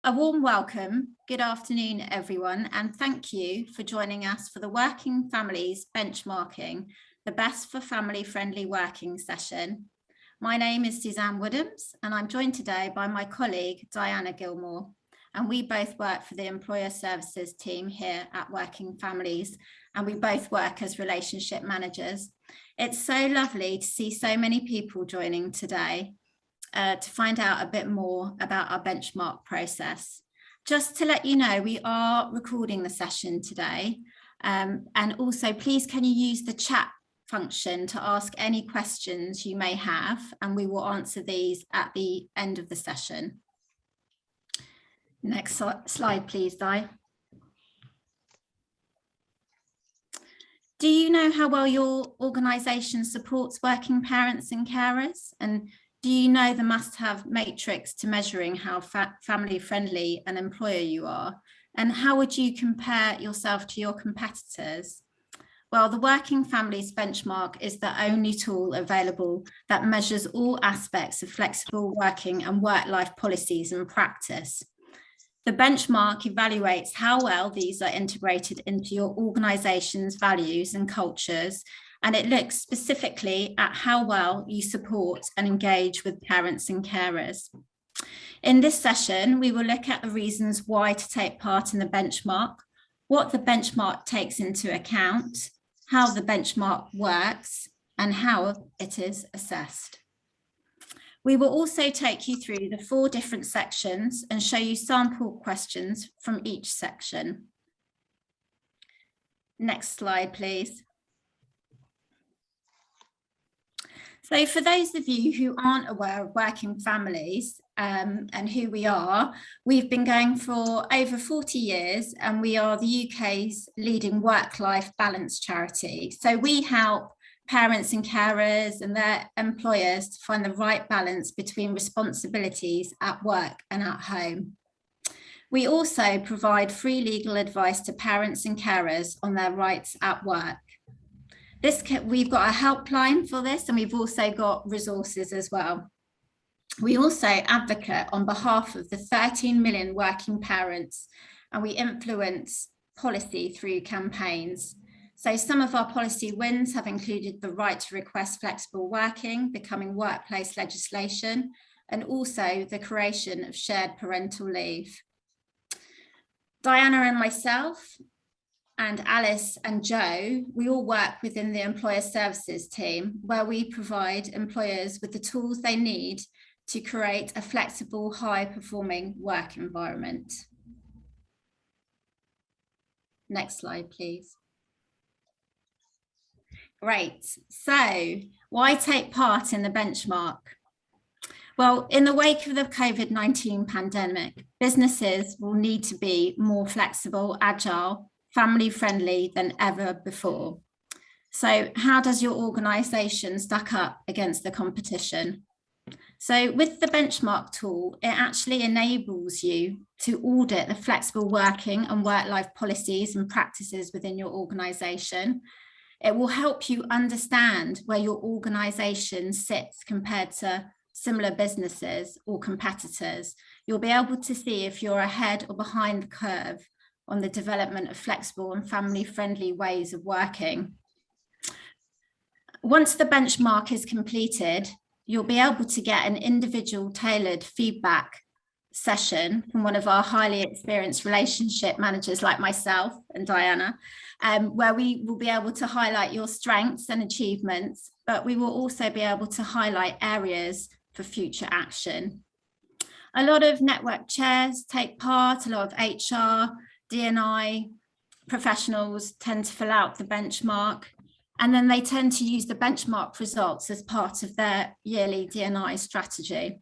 a warm welcome. Good afternoon, everyone, and thank you for joining us for the Working Families Benchmarking, the Best for Family-Friendly Working session. My name is Suzanne Woodhams, and I'm joined today by my colleague, Diana Gilmore, and we both work for the Employer Services team here at Working Families, and we both work as relationship managers. It's so lovely to see so many people joining today. To find out a bit more about our benchmark process. Just to let you know, we are recording the session today. And also, please, can you use the chat function to ask any questions you may have, and we will answer these at the end of the session. Next slide, please, Di. Do you know how well your organisation supports working parents and carers? And do you know the must-have matrix to measuring how family-friendly an employer you are? And how would you compare yourself to your competitors? Well, the Working Families Benchmark is the only tool available that measures all aspects of flexible working and work-life policies and practice. The benchmark evaluates how well these are integrated into your organisation's values and cultures, and it looks specifically at how well you support and engage with parents and carers. In this session, we will look at the reasons why to take part in the benchmark, what the benchmark takes into account, how the benchmark works, and how it is assessed. We will also take you through the 4 different sections and show you sample questions from each section. Next slide, please. So for those of you who aren't aware of Working Families and who we are, we've been going for over 40 years, and we are the UK's leading work-life balance charity. So we help parents and carers and their employers to find the right balance between responsibilities at work and at home. We also provide free legal advice to parents and carers on their rights at work. We've got a helpline for this, and we've also got resources as well. We also advocate on behalf of the 13 million working parents, and we influence policy through campaigns. So some of our policy wins have included the right to request flexible working becoming workplace legislation, and also the creation of shared parental leave. Diana and myself, and Alice and Joe, we all work within the Employer Services team, where we provide employers with the tools they need to create a flexible, high-performing work environment. Next slide, please. Great. So, why take part in the benchmark? Well, in the wake of the COVID-19 pandemic, businesses will need to be more flexible, agile, family-friendly than ever before. So how does your organisation stack up against the competition? So with the benchmark tool, it actually enables you to audit the flexible working and work-life policies and practices within your organisation. It will help you understand where your organisation sits compared to similar businesses or competitors. You'll be able to see if you're ahead or behind the curve on the development of flexible and family-friendly ways of working. Once the benchmark is completed, you'll be able to get an individual tailored feedback session from one of our highly experienced relationship managers like myself and Diana, where we will be able to highlight your strengths and achievements, but we will also be able to highlight areas for future action. A lot of network chairs take part, a lot of HR, D&I professionals tend to fill out the benchmark, and then they tend to use the benchmark results as part of their yearly D&I strategy.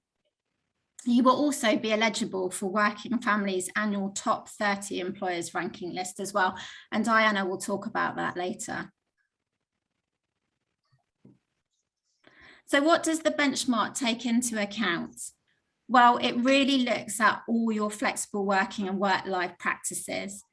You will also be eligible for Working Families' annual top 30 employers ranking list as well, and Diana will talk about that later. So what does the benchmark take into account? Well, it really looks at all your flexible working and work-life practices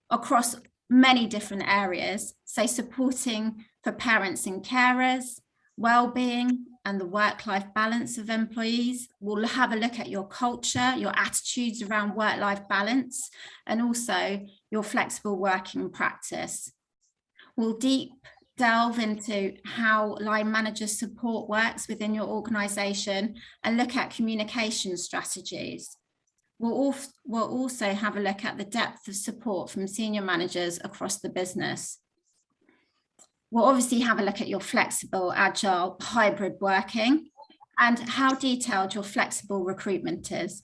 across many different areas. So supporting for parents and carers, well-being, and the work-life balance of employees. We'll have a look at your culture, your attitudes around work-life balance, and also your flexible working practice. We'll deep delve into how line manager support works within your organisation and look at communication strategies. We'll also have a look at the depth of support from senior managers across the business. We'll obviously have a look at your flexible, agile, hybrid working and how detailed your flexible recruitment is.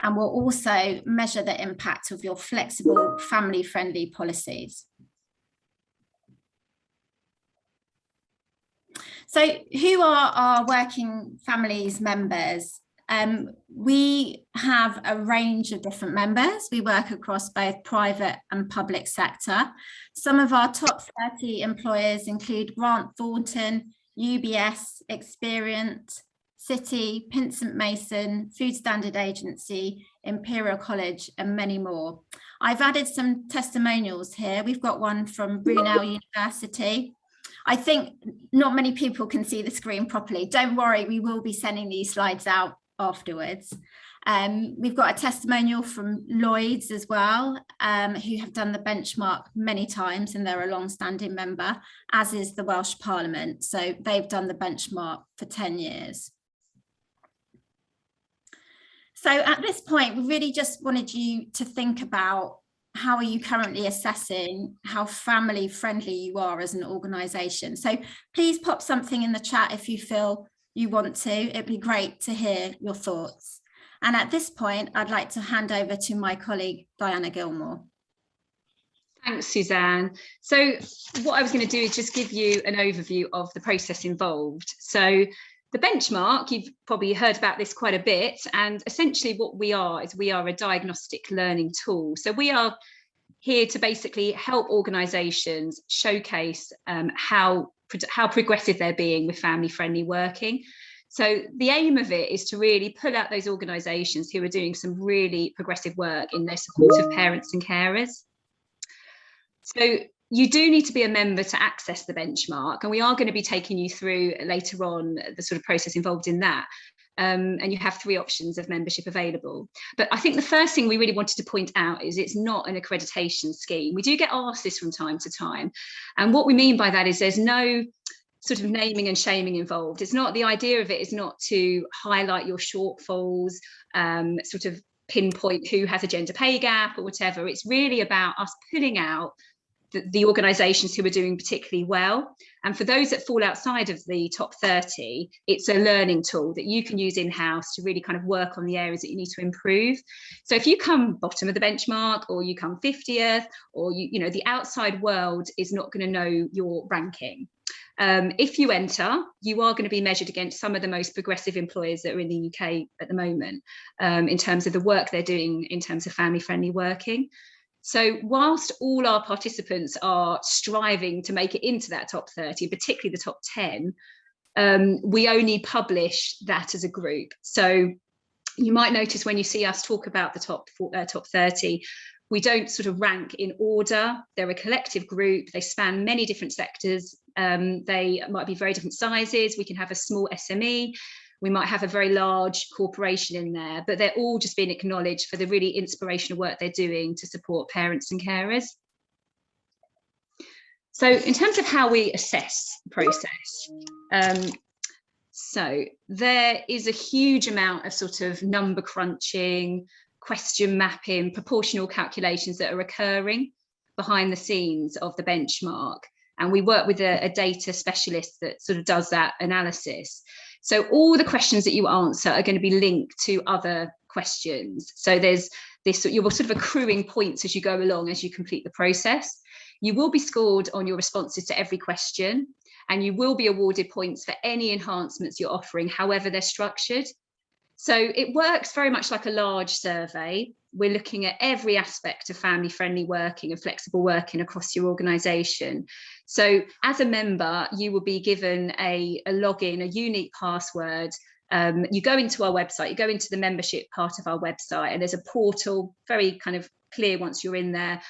And we'll also measure the impact of your flexible, family-friendly policies. So who are our working families members? We have a range of different members. We work across both private and public sector. Some of our top 30 employers include Grant Thornton, UBS, Experian, City, Pinsent Mason, Food Standard Agency, Imperial College, and many more. I've added some testimonials here. We've got one from Brunel University. I think not many people can see the screen properly. Don't worry, we will be sending these slides out afterwards. We've got a testimonial from Lloyds as well, who have done the benchmark many times, and they're a long-standing member, as is the Welsh Parliament. So they've done the benchmark for 10 years. So at this point, we really just wanted you to think about how are you currently assessing how family friendly you are as an organisation. So please pop something in the chat if you feel you want to. It'd be great to hear your thoughts. And at this point, I'd like to hand over to my colleague, Diana Gilmore. Thanks, Suzanne. So what I was going to do is just give you an overview of the process involved. So the benchmark, you've probably heard about this quite a bit, and essentially what we are is we are a diagnostic learning tool. So we are here to basically help organisations showcase how progressive they're being with family-friendly working. So the aim of it is to really pull out those organisations who are doing some really progressive work in their support of parents and carers. So you do need to be a member to access the benchmark, and we are going to be taking you through later on the sort of process involved in that. And you have 3 options of membership available. But I think the first thing we really wanted to point out is it's not an accreditation scheme. We do get asked this from time to time. And what we mean by that is there's no sort of naming and shaming involved. It's not, the idea of it is not to highlight your shortfalls, sort of pinpoint who has a gender pay gap or whatever. It's really about us pulling out the organisations who are doing particularly well. And for those that fall outside of the top 30, it's a learning tool that you can use in-house to really kind of work on the areas that you need to improve. So if you come bottom of the benchmark, or you come 50th, or you know, the outside world is not going to know your ranking. If you enter, you are going to be measured against some of the most progressive employers that are in the UK at the moment, in terms of the work they're doing in terms of family-friendly working. So whilst all our participants are striving to make it into that top 30, particularly the top 10, we only publish that as a group. So you might notice when you see us talk about the top 30, we don't sort of rank in order. They're a collective group. They span many different sectors. They might be very different sizes. We can have a small SME. We might have a very large corporation in there, but they're all just being acknowledged for the really inspirational work they're doing to support parents and carers. So in terms of how we assess the process, so there is a huge amount of sort of number crunching, question mapping, proportional calculations that are occurring behind the scenes of the benchmark. And we work with a data specialist that sort of does that analysis. So all the questions that you answer are going to be linked to other questions. So there's this, you're sort of accruing points as you go along, as you complete the process. You will be scored on your responses to every question, and you will be awarded points for any enhancements you're offering, however they're structured. So it works very much like a large survey. We're looking at every aspect of family-friendly working and flexible working across your organisation. So as a member, you will be given a login, a unique password. You go into our website, you go into the membership part of our website, and there's a portal, very kind of clear once you're in there.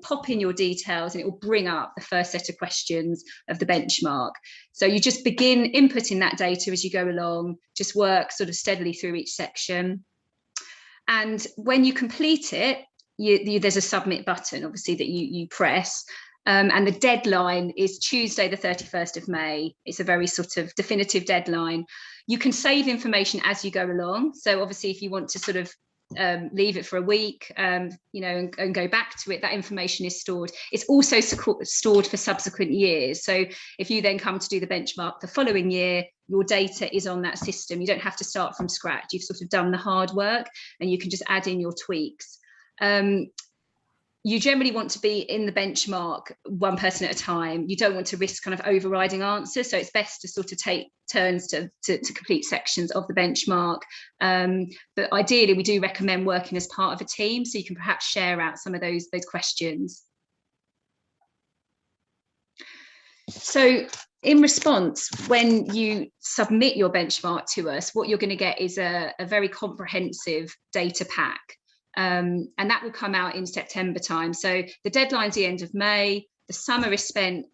Pop in your details and it will bring up the first set of questions of the benchmark. So you just begin inputting that data as you go along, just work sort of steadily through each section. And when you complete it, there's a submit button, obviously, that you press. And the deadline is Tuesday, the 31st of May. It's a very sort of definitive deadline. You can save information as you go along. So obviously, if you want to sort of leave it for a week, you know, and go back to it, that information is stored. It's also stored for subsequent years. So if you then come to do the benchmark the following year, your data is on that system. You don't have to start from scratch. You've sort of done the hard work and you can just add in your tweaks. You generally want to be in the benchmark one person at a time. You don't want to risk kind of overriding answers. So it's best to sort of take turns to complete sections of the benchmark. But ideally, we do recommend working as part of a team, so you can perhaps share out some of those questions. So in response, when you submit your benchmark to us, what you're going to get is a very comprehensive data pack. And that will come out in September time. So the deadline's the end of May. The summer is spent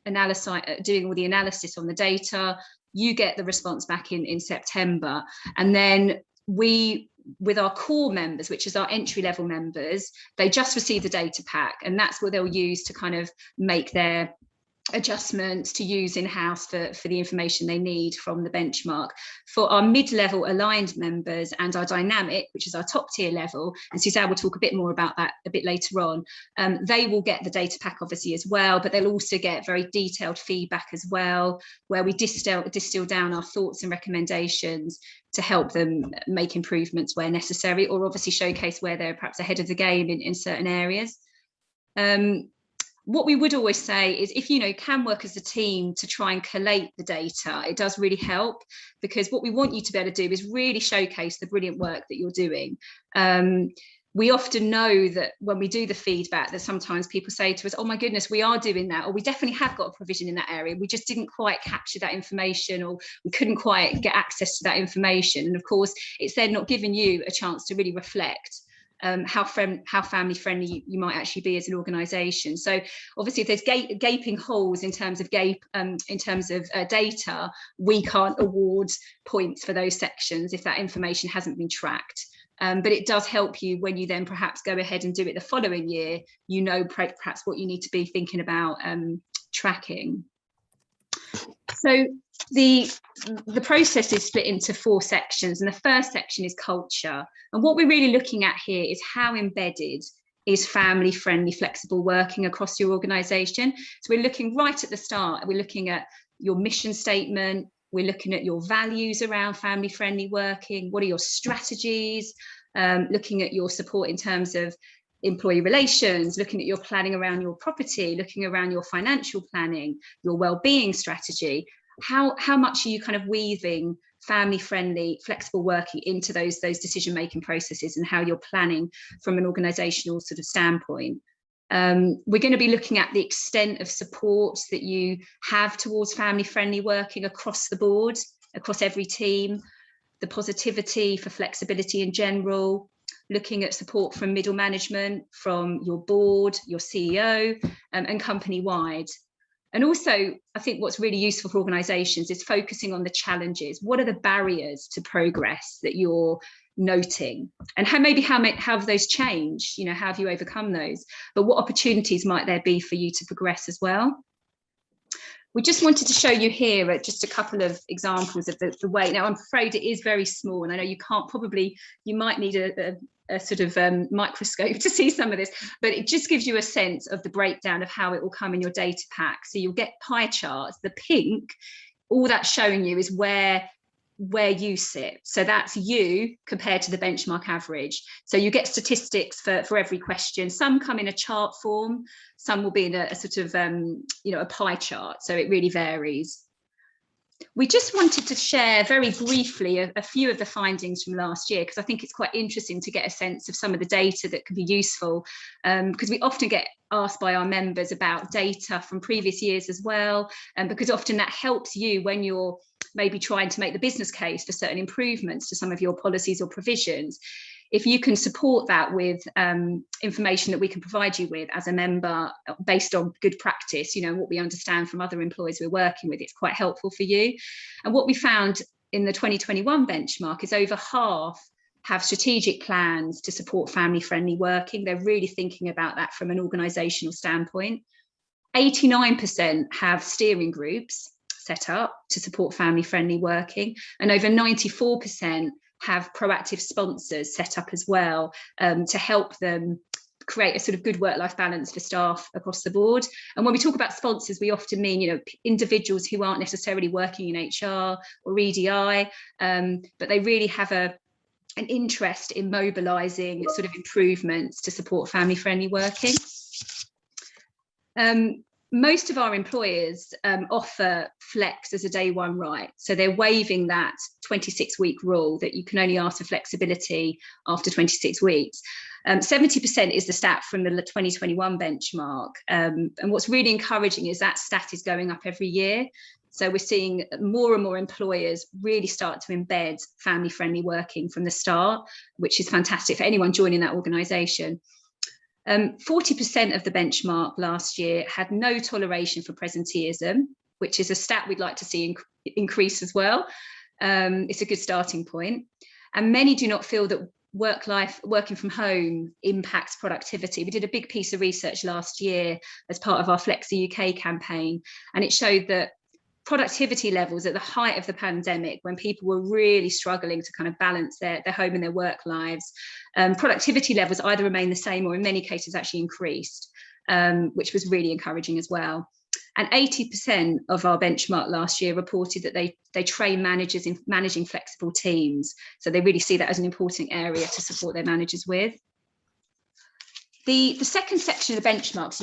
doing all the analysis on the data. You get the response back in September. And then we, with our core members, which is our entry-level members, they just receive the data pack. And that's what they'll use to kind of make their adjustments to use in-house for the information they need from the benchmark. For our mid-level aligned members and our dynamic, which is our top tier level, and Suzanne will talk a bit more about that a bit later on, they will get the data pack obviously as well, but they'll also get very detailed feedback as well, where we distill down our thoughts and recommendations to help them make improvements where necessary, or obviously showcase where they're perhaps ahead of the game in certain areas. What we would always say is, if you can work as a team to try and collate the data, it does really help, because what we want you to be able to do is really showcase the brilliant work that you're doing. We often know that when we do the feedback, that sometimes people say to us, oh my goodness, we are doing that, or we definitely have got a provision in that area, we just didn't quite capture that information, or we couldn't quite get access to that information. And of course, it's then not giving you a chance to really reflect how family friendly you might actually be as an organisation. So obviously, if there's gaping holes in terms of data, we can't award points for those sections if that information hasn't been tracked. But it does help you when you then perhaps go ahead and do it the following year. Perhaps what you need to be thinking about tracking. So the process is split into 4 sections, and the first section is culture. And what we're really looking at here is how embedded is family-friendly, flexible working across your organisation. So we're looking right at the start, we're looking at your mission statement, we're looking at your values around family-friendly working, what are your strategies, looking at your support in terms of employee relations, looking at your planning around your property, looking around your financial planning, your well-being strategy. How much are you kind of weaving family-friendly, flexible working into those decision-making processes, and how you're planning from an organisational sort of standpoint? We're going to be looking at the extent of support that you have towards family-friendly working across the board, across every team, the positivity for flexibility in general, looking at support from middle management, from your board, your CEO, and company-wide. And also, I think what's really useful for organisations is focusing on the challenges. What are the barriers to progress that you're noting? And how have those changed? How have you overcome those? But what opportunities might there be for you to progress as well? We just wanted to show you here just a couple of examples of the way. Now, I'm afraid it is very small, and I know you might need a sort of microscope to see some of this, but it just gives you a sense of the breakdown of how it will come in your data pack. So you'll get pie charts. The pink, all that's showing you is where you sit. So that's you compared to the benchmark average. So you get statistics for every question. Some come in a chart form, some will be in a sort of a pie chart. So it really varies. We just wanted to share very briefly a few of the findings from last year, because I think it's quite interesting to get a sense of some of the data that can be useful, because we often get asked by our members about data from previous years as well, and because often that helps you when you're maybe trying to make the business case for certain improvements to some of your policies or provisions. if you can support that with information that we can provide you with as a member based on good practice, you know, what we understand from other employers we're working with, it's quite helpful for you. And what we found in the 2021 benchmark is over half have strategic plans to support family-friendly working. They're really thinking about that from an organisational standpoint. 89% have steering groups set up to support family-friendly working, and over 94% have proactive sponsors set up as well to help them create a sort of good work-life balance for staff across the board. And when we talk about sponsors, we often mean, you know, individuals who aren't necessarily working in HR or EDI, but they really have an interest in mobilising sort of improvements to support family-friendly working. Most of our employers offer flex as a day one right. So they're waiving that 26-week rule that you can only ask for flexibility after 26 weeks. 70% is the stat from the 2021 benchmark. And what's really encouraging is that stat is going up every year. So we're seeing more and more employers really start to embed family-friendly working from the start, which is fantastic for anyone joining that organisation. 40% of the benchmark last year had no toleration for presenteeism, which is a stat we'd like to see increase as well. It's a good starting point. And many do not feel that working from home impacts productivity. We did a big piece of research last year as part of our Flexi UK campaign, and it showed that productivity levels at the height of the pandemic, when people were really struggling to kind of balance their home and their work lives, productivity levels either remained the same or in many cases actually increased, which was really encouraging as well. And 80% of our benchmark last year reported that they train managers in managing flexible teams. So they really see that as an important area to support their managers with. The second section of the benchmarks,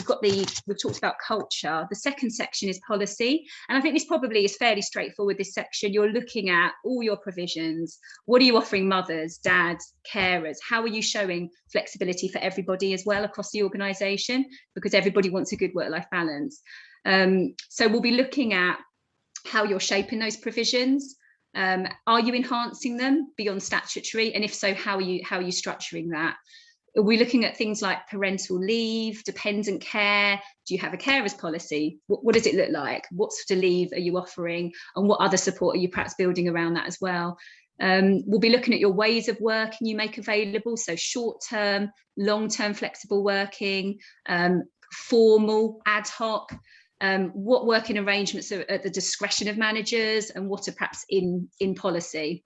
we've talked about culture. The second section is policy. And I think this probably is fairly straightforward, this section. You're looking at all your provisions. What are you offering mothers, dads, carers? How are you showing flexibility for everybody as well across the organisation? Because everybody wants a good work-life balance. So we'll be looking at how you're shaping those provisions. Are you enhancing them beyond statutory? And if so, how are you structuring that? Are we looking at things like parental leave, dependent care? Do you have a carers policy? What does it look like? What sort of leave are you offering? And what other support are you perhaps building around that as well? We'll be looking at your ways of working you make available. So short-term, long-term flexible working, formal, ad hoc. What working arrangements are at the discretion of managers and what are perhaps in policy?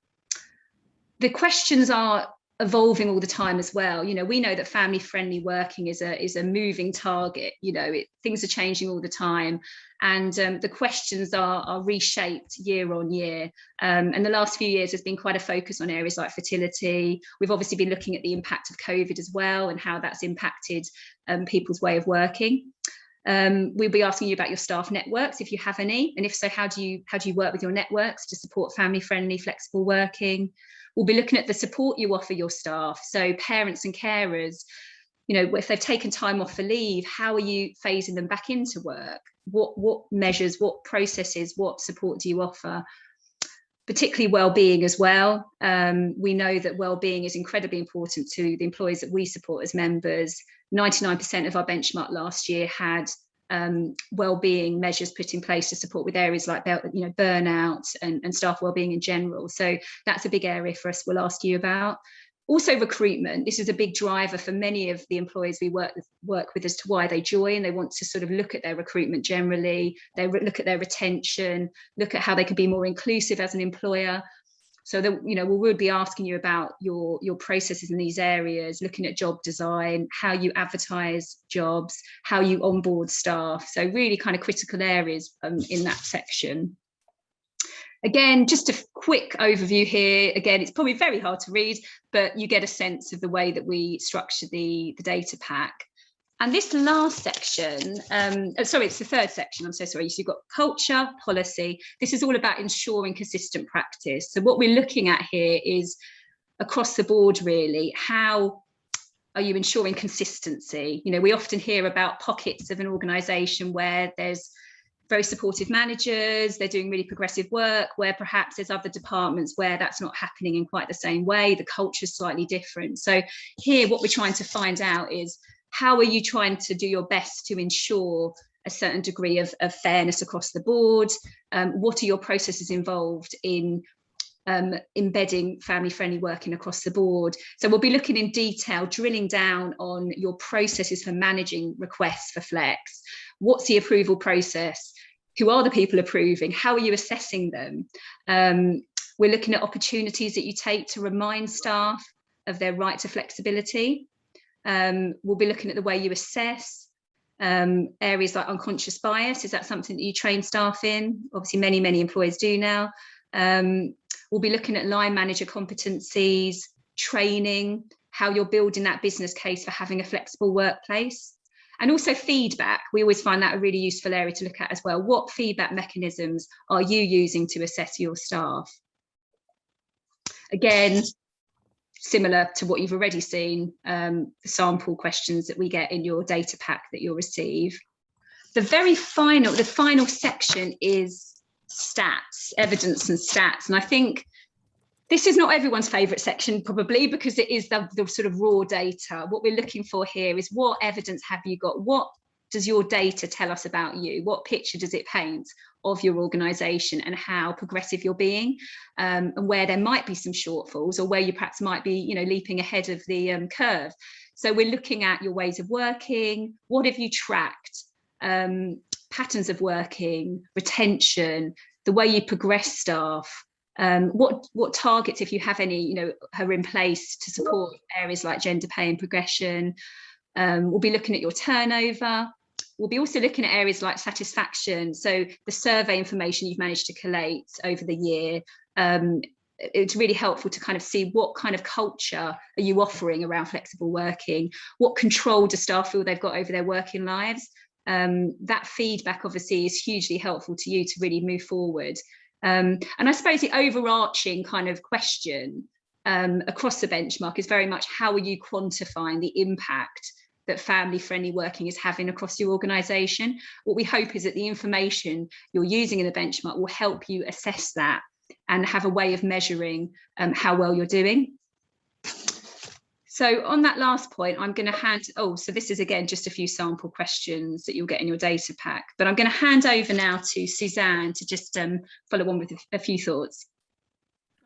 The questions are evolving all the time as well. You know, we know that family-friendly working is a moving target. You know, things are changing all the time, and the questions are reshaped year on year. And the last few years has been quite a focus on areas like fertility. We've obviously been looking at the impact of COVID as well and how that's impacted people's way of working. We'll be asking you about your staff networks, if you have any, and if so, how do you work with your networks to support family-friendly, flexible working? We'll be looking at the support you offer your staff. So parents and carers, you know, if they've taken time off for leave, how are you phasing them back into work? What measures, what processes, what support do you offer? Particularly well-being as well. We know that well-being is incredibly important to the employees that we support as members. 99% of our benchmark last year had well-being measures put in place to support with areas like burnout and staff well-being in general. So that's a big area for us we'll ask you about. Also recruitment. This is a big driver for many of the employees we work with as to why they join. They want to sort of look at their recruitment generally, they look at their retention, look at how they can be more inclusive as an employer. So that, you know, we will be asking you about your processes in these areas, looking at job design, how you advertise jobs, how you onboard staff. So really kind of critical areas in that section. Again, just a quick overview here. Again, it's probably very hard to read, but you get a sense of the way that we structure the data pack. And this last section, sorry, it's the third section, I'm so sorry. So you've got culture, policy. This is all about ensuring consistent practice. So what we're looking at here is across the board, really, how are you ensuring consistency? You know, we often hear about pockets of an organisation where there's very supportive managers, they're doing really progressive work, where perhaps there's other departments where that's not happening in quite the same way, the culture is slightly different. So here what we're trying to find out is, how are you trying to do your best to ensure a certain degree of fairness across the board? What are your processes involved in embedding family-friendly working across the board? So we'll be looking in detail, drilling down on your processes for managing requests for flex. What's the approval process? Who are the people approving? How are you assessing them? We're looking at opportunities that you take to remind staff of their right to flexibility. We'll be looking at the way you assess areas like unconscious bias. Is that something that you train staff in? Obviously, many employers do now. We'll be looking at line manager competencies, training, how you're building that business case for having a flexible workplace, and also feedback. We always find that a really useful area to look at as well. What feedback mechanisms are you using to assess your staff? Again, similar to what you've already seen, the sample questions that we get in your data pack that you'll receive. The final section is stats, evidence and stats. And I think this is not everyone's favourite section, probably, because it is the sort of raw data. What we're looking for here is, what evidence have you got? What does your data tell us about you? What picture does it paint of your organisation and how progressive you're being, and where there might be some shortfalls, or where you perhaps might be, leaping ahead of the curve? So we're looking at your ways of working. What have you tracked? Patterns of working, retention, the way you progress staff, what targets, if you have any, are in place to support areas like gender pay and progression. We'll be looking at your turnover. We'll be also looking at areas like satisfaction. So the survey information you've managed to collate over the year, it's really helpful to kind of see what kind of culture are you offering around flexible working, what control do staff feel they've got over their working lives. That feedback obviously is hugely helpful to you to really move forward. And I suppose the overarching kind of question across the benchmark is very much, how are you quantifying the impact that family-friendly working is having across your organisation? What we hope is that the information you're using in the benchmark will help you assess that and have a way of measuring how well you're doing. So on that last point, I'm going to so this is again just a few sample questions that you'll get in your data pack, but I'm going to hand over now to Suzanne to just follow on with a few thoughts.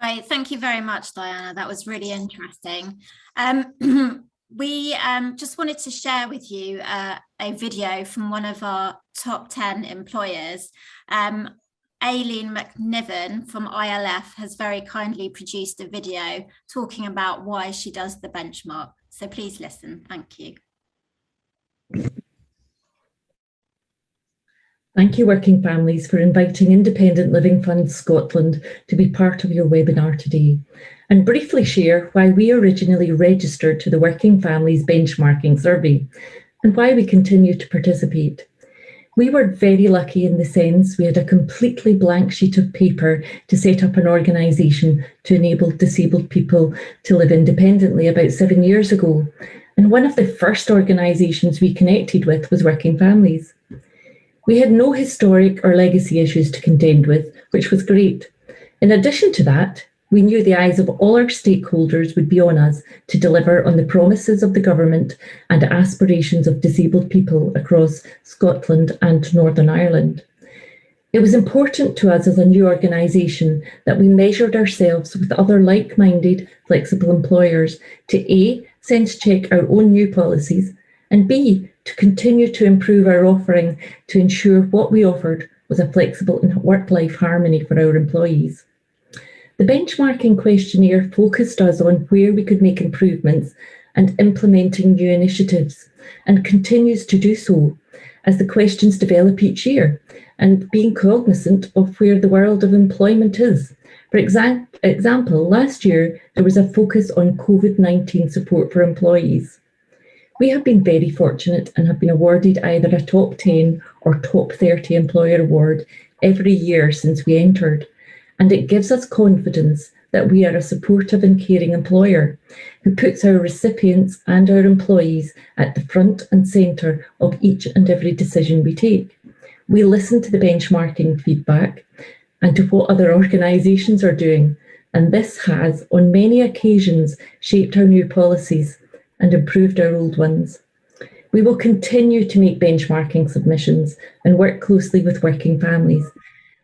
Great, thank you very much, Diana. That was really interesting. We just wanted to share with you a video from one of our top 10 employers. Aileen McNiven from ILF has very kindly produced a video talking about why she does the benchmark. So please listen. Thank you. Thank you, Working Families, for inviting Independent Living Fund Scotland to be part of your webinar today, and briefly share why we originally registered to the Working Families Benchmarking Survey and why we continue to participate. We were very lucky in the sense we had a completely blank sheet of paper to set up an organisation to enable disabled people to live independently about 7 years ago. And one of the first organisations we connected with was Working Families. We had no historic or legacy issues to contend with, which was great. In addition to that, we knew the eyes of all our stakeholders would be on us to deliver on the promises of the government and aspirations of disabled people across Scotland and Northern Ireland. It was important to us as a new organisation that we measured ourselves with other like-minded flexible employers to A, sense check our own new policies, and B, to continue to improve our offering to ensure what we offered was a flexible and work-life harmony for our employees. The benchmarking questionnaire focused us on where we could make improvements and implementing new initiatives, and continues to do so as the questions develop each year, and being cognizant of where the world of employment is. For example, last year there was a focus on COVID-19 support for employees. We have been very fortunate and have been awarded either a top 10 or top 30 employer award every year since we entered. And it gives us confidence that we are a supportive and caring employer who puts our recipients and our employees at the front and centre of each and every decision we take. We listen to the benchmarking feedback and to what other organisations are doing, and this has, on many occasions, shaped our new policies and improved our old ones. We will continue to make benchmarking submissions and work closely with working families,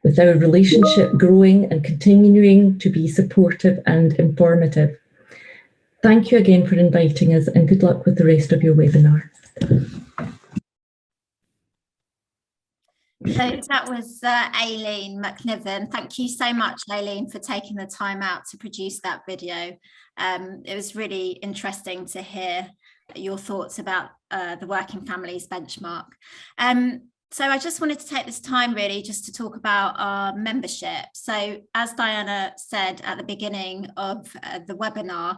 with our relationship growing and continuing to be supportive and informative. Thank you again for inviting us, and good luck with the rest of your webinar. So that was Aileen McNiven. Thank you so much, Aileen, for taking the time out to produce that video. It was really interesting to hear your thoughts about the Working Families benchmark. So I just wanted to take this time really just to talk about our membership. So as Diana said at the beginning of the webinar,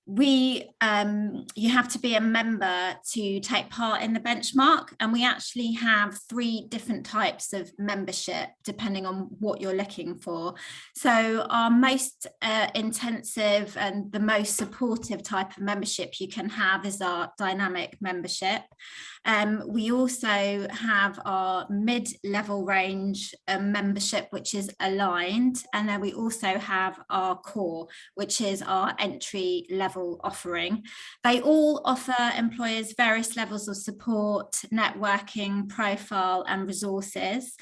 you have to be a member to take part in the benchmark, and we actually have 3 different types of membership depending on what you're looking for. So our most intensive and the most supportive type of membership you can have is our dynamic membership. We also have our mid-level range membership, which is aligned, and then we also have our core, which is our entry level offering. They all offer employers various levels of support, networking, profile, and resources.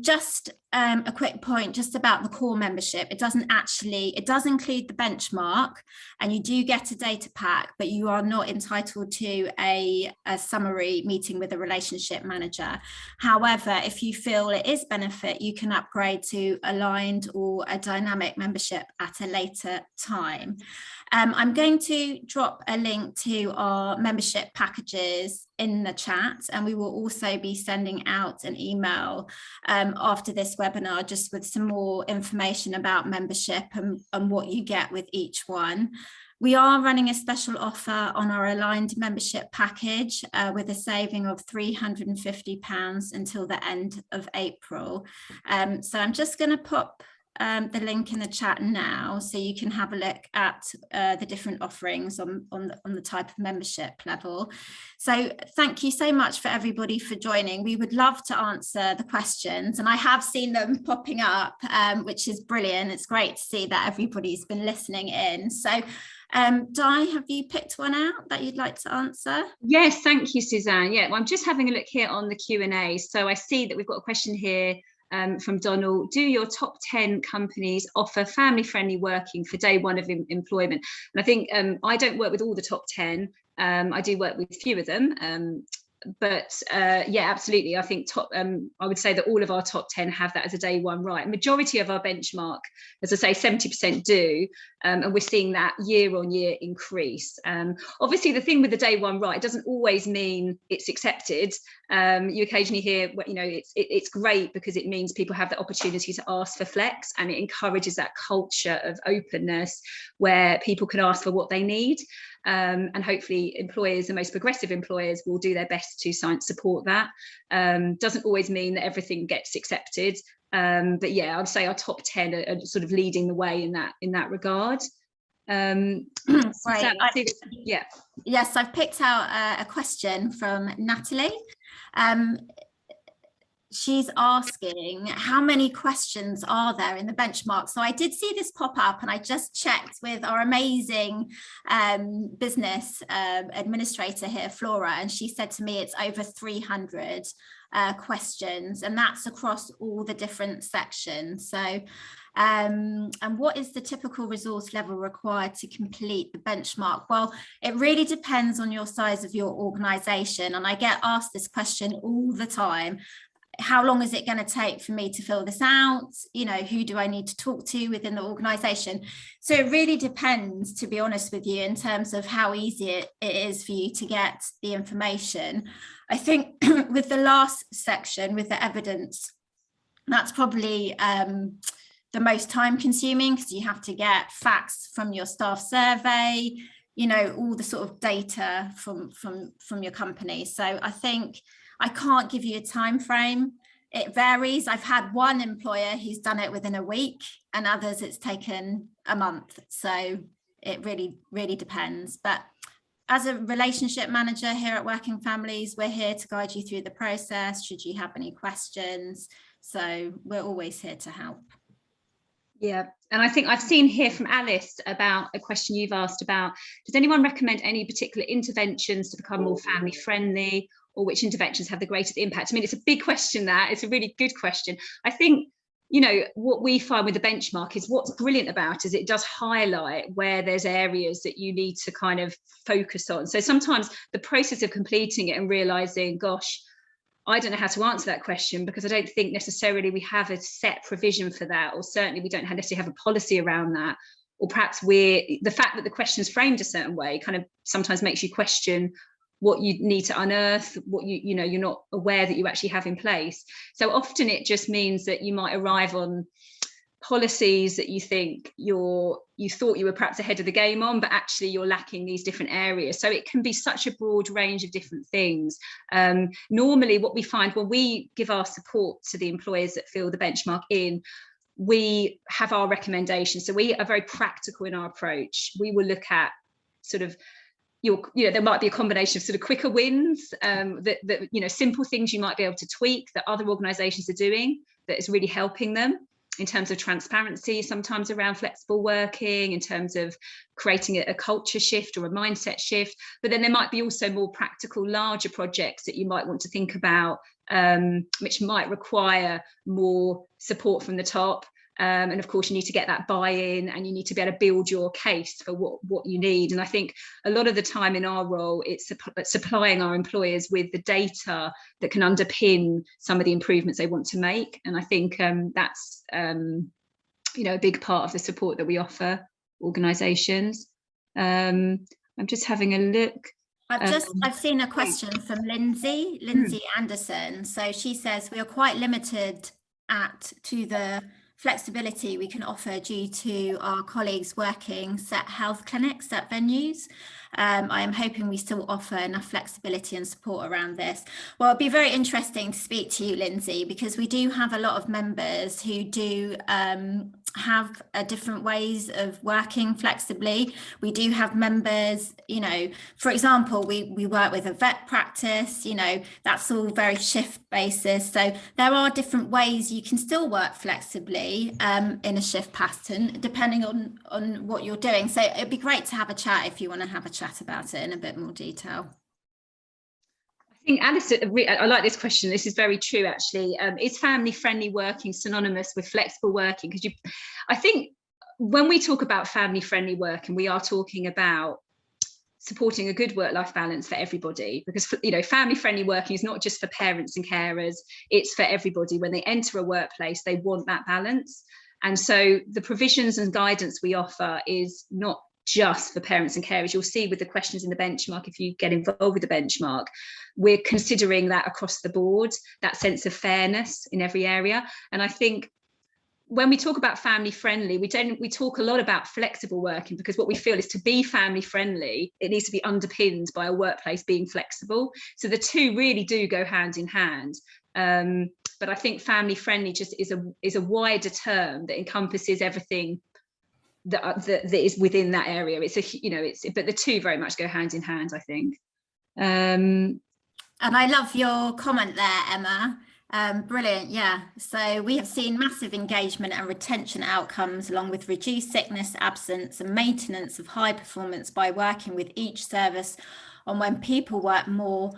Just a quick point just about the core membership. It does include the benchmark, and you do get a data pack, but you are not entitled to a summary meeting with a relationship manager. However, if you feel it is benefit, you can upgrade to aligned or a dynamic membership at a later time. I'm going to drop a link to our membership packages in the chat, and we will also be sending out an email after this webinar just with some more information about membership and what you get with each one. We are running a special offer on our aligned membership package with a saving of £350 until the end of April. So I'm just going to pop the link in the chat now so you can have a look at the different offerings on the type of membership level. So thank you so much for everybody for joining. We would love to answer the questions, and I have seen them popping up, which is brilliant. It's great to see that everybody's been listening in. So Di, have you picked one out that you'd like to answer? Yes, thank you, Suzanne. Yeah, well, I'm just having a look here on the Q&A. So I see that we've got a question here from Donald. Do your top 10 companies offer family-friendly working for day one of employment? And I think I don't work with all the top 10. I do work with a few of them. But yeah, absolutely. I think I would say that all of our top 10 have that as a day one right. Majority of our benchmark, as I say, 70% do, and we're seeing that year on year increase. Obviously, the thing with the day one right doesn't always mean it's accepted. You occasionally hear, you know, it's great because it means people have the opportunity to ask for flex, and it encourages that culture of openness where people can ask for what they need. And hopefully employers, the most progressive employers, will do their best to support that. Doesn't always mean that everything gets accepted, but yeah, I'd say our top 10 are sort of leading the way in that regard. Right. Yeah. Yes, I've picked out a question from Natalie. She's asking, how many questions are there in the benchmark? So I did see this pop up, and I just checked with our amazing business administrator here, Flora, and she said to me it's over 300 questions, and that's across all the different sections. So and what is the typical resource level required to complete the benchmark? Well, it really depends on your size of your organisation, and I get asked this question all the time. How long is it going to take for me to fill this out? You know, who do I need to talk to within the organisation? So it really depends, to be honest with you, in terms of how easy it is for you to get the information. I think with the last section, with the evidence, that's probably the most time consuming, because you have to get facts from your staff survey, you know, all the sort of data from your company. So I think I can't give you a time frame. It varies. I've had one employer who's done it within a week, and others it's taken a month. So it really, really depends. But as a relationship manager here at Working Families, we're here to guide you through the process should you have any questions. So we're always here to help. Yeah, and I think I've seen here from Alice about a question you've asked about, does anyone recommend any particular interventions to become more family friendly, or which interventions have the greatest impact? I mean, it's a big question, that. It's a really good question. I think, you know, what we find with the benchmark is what's brilliant about is it does highlight where there's areas that you need to kind of focus on. So sometimes the process of completing it and realizing, gosh, I don't know how to answer that question, because I don't think necessarily we have a set provision for that, or certainly we don't necessarily have a policy around that, or perhaps the fact that the question is framed a certain way kind of sometimes makes you question what you need to unearth, what you know you're not aware that you actually have in place. So often it just means that you might arrive on policies that you think you thought you were perhaps ahead of the game on, but actually you're lacking these different areas. So it can be such a broad range of different things. Normally what we find when we give our support to the employers that fill the benchmark in, we have our recommendations. So we are very practical in our approach. We will look at sort of there might be a combination of sort of quicker wins, that you know, simple things you might be able to tweak that other organisations are doing that is really helping them in terms of transparency, sometimes around flexible working, in terms of creating a culture shift or a mindset shift. But then there might be also more practical, larger projects that you might want to think about, which might require more support from the top. And of course, you need to get that buy-in, and you need to be able to build your case for what you need. And I think a lot of the time in our role, it's supplying our employers with the data that can underpin some of the improvements they want to make. And I think that's you know, a big part of the support that we offer organisations. I'm just having a look. I've seen a question from Lindsay Anderson. So she says, we are quite limited to the flexibility we can offer due to our colleagues working set health clinics at venues. I am hoping we still offer enough flexibility and support around this. Well, it'd be very interesting to speak to you, Lindsay, because we do have a lot of members who do have different ways of working flexibly. We do have members, you know, for example, we work with a vet practice, you know, that's all very shift basis. So there are different ways you can still work flexibly in a shift pattern, depending on what you're doing. So it'd be great to have a chat if you want to have a chat about it in a bit more detail. I think Alice, I like this question. This is very true, actually. Is family-friendly working synonymous with flexible working? Because I think when we talk about family-friendly working, we are talking about supporting a good work-life balance for everybody, because, you know, family-friendly working is not just for parents and carers, it's for everybody. When they enter a workplace, they want that balance. And so the provisions and guidance we offer is not just for parents and carers. You'll see with the questions in the benchmark, if you get involved with the benchmark, we're considering that across the board, that sense of fairness in every area. And I think when we talk about family friendly, we talk a lot about flexible working, because what we feel is to be family friendly, it needs to be underpinned by a workplace being flexible. So the two really do go hand in hand. But I think family friendly just is a wider term that encompasses everything that is within that area. But the two very much go hand in hand, I think. And I love your comment there, Emma. Brilliant. Yeah. So we have seen massive engagement and retention outcomes, along with reduced sickness, absence, and maintenance of high performance by working with each service on when people work more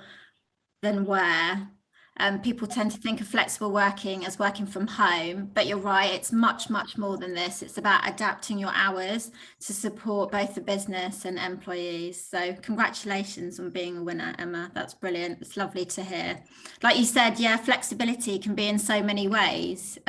than where. People tend to think of flexible working as working from home, but you're right, it's much, much more than this. It's about adapting your hours to support both the business and employees. So congratulations on being a winner, Emma. That's brilliant. It's lovely to hear. Like you said, yeah, flexibility can be in so many ways.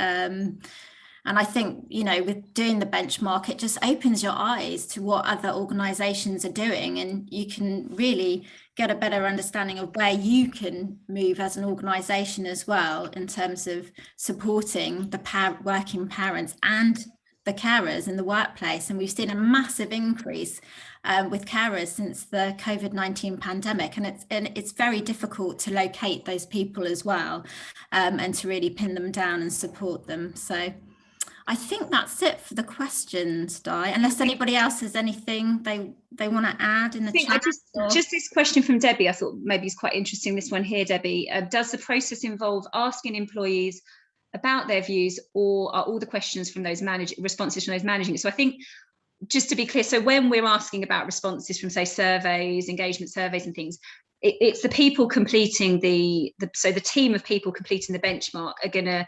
And I think, you know, with doing the benchmark, it just opens your eyes to what other organisations are doing, and you can really get a better understanding of where you can move as an organisation as well, in terms of supporting the working parents and the carers in the workplace. And we've seen a massive increase with carers since the COVID-19 pandemic, and it's very difficult to locate those people as well, and to really pin them down and support them. So I think that's it for the questions, Di, unless anybody else has anything they want to add in the chat. Just this question from Debbie, I thought maybe is quite interesting, this one here, Debbie. Does the process involve asking employees about their views, or are all the questions from those responses from those managing? So I think, just to be clear, so when we're asking about responses from, say, surveys, engagement surveys and things, it's the people completing so the team of people completing the benchmark are going to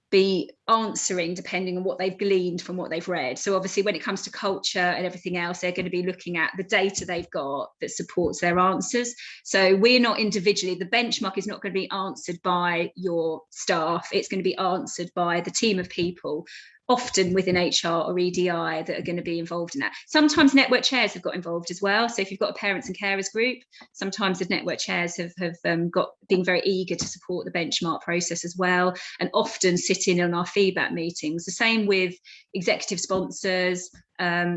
be answering depending on what they've gleaned from what they've read. So obviously when it comes to culture and everything else, they're going to be looking at the data they've got that supports their answers. So we're not individually, the benchmark is not going to be answered by your staff, it's going to be answered by the team of people, often within HR or EDI, that are going to be involved in that. Sometimes network chairs have got involved as well. So if you've got a parents and carers group, sometimes the network chairs have been very eager to support the benchmark process as well, and often sit in on our feedback meetings. The same with executive sponsors,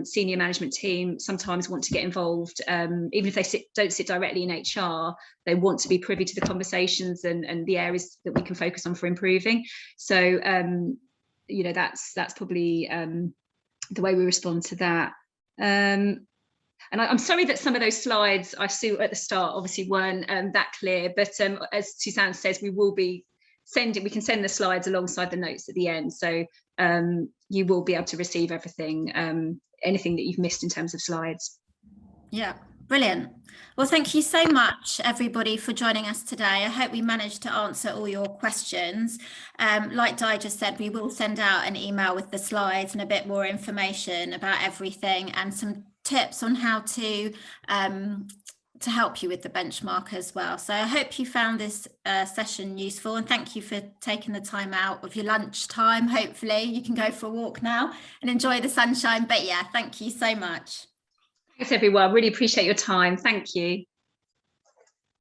senior management team sometimes want to get involved, even if they don't sit directly in HR, they want to be privy to the conversations and the areas that we can focus on for improving. So you know, that's probably the way we respond to that. And I'm sorry that some of those slides I saw at the start obviously weren't that clear, but as Suzanne says, we can send the slides alongside the notes at the end, so you will be able to receive everything, anything that you've missed in terms of slides. Yeah, brilliant. Well, thank you so much, everybody, for joining us today. I hope we managed to answer all your questions. Like Di just said, we will send out an email with the slides and a bit more information about everything, and some tips on how to help you with the benchmark as well. So I hope you found this session useful, and thank you for taking the time out of your lunch time. Hopefully you can go for a walk now and enjoy the sunshine. But yeah, thank you so much. Thanks everyone, really appreciate your time. Thank you.